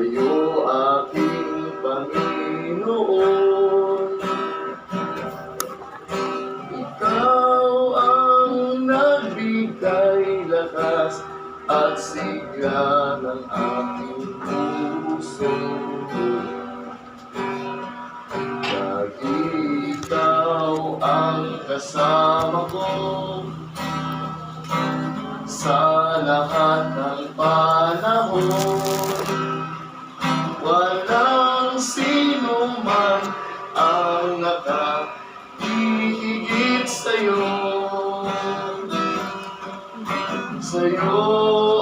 sa'yo aking Panginoon. Ikaw ang nagbigay lakas at sigla ng aking puso. Lagi ikaw ang kasama ko sa lahat ng panahon. Walang sino man ang nakahihigit sa'yo. Sa'yo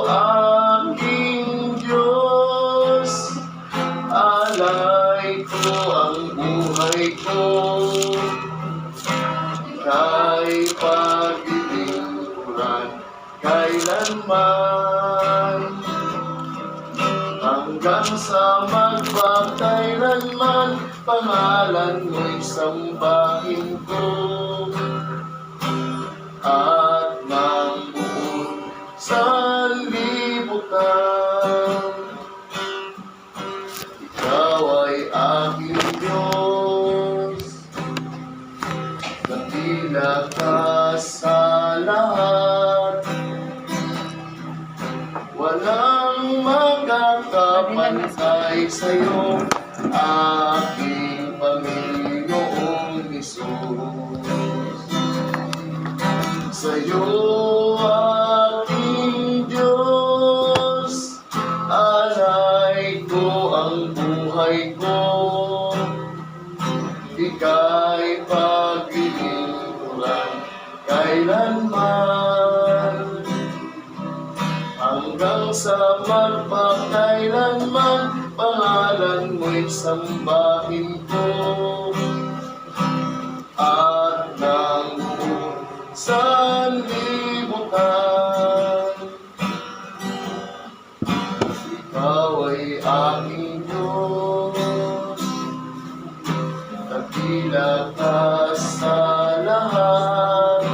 aking Diyos, alay ko ang buhay ko. Ika'y paglilingkuran kailanman, hanggang sa magpakailanman, pangalan mo'y sambahin ko. At ng buong sanlibutan, ikaw ay aking Diyos, dakila ka sa lahat. Walang magkakapantay sa'yo, aking Panginoong Hesus. Sa'yo aking Diyos, alay ko ang buhay ko. Ika'y paglilingkuran kailanman, hanggang sa magpakailanman, pangalan mo'y sambahin ko. At ng buong sanlibutan, ikaw ay aking Diyos, dakila ka sa lahat.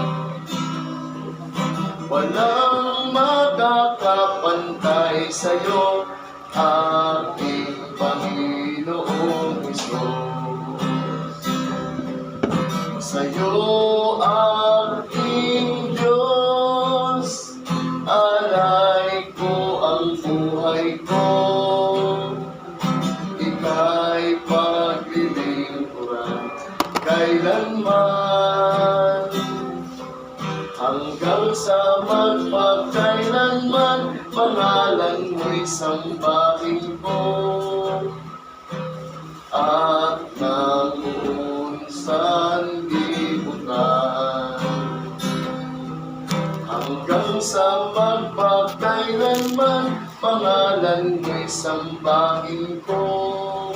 Walang magkakapantay sa'yo, aking Panginoong Hesus. Sa'yo aking Diyos, alay ko ang buhay ko. Ika'y paglilingkuran kailanman, hanggang sa magpakailanman, pangalan mo'y sambahin ko. At ng buong sanlibutan, hanggang sa magpakailanman, pangalan mo'y sambahin ko.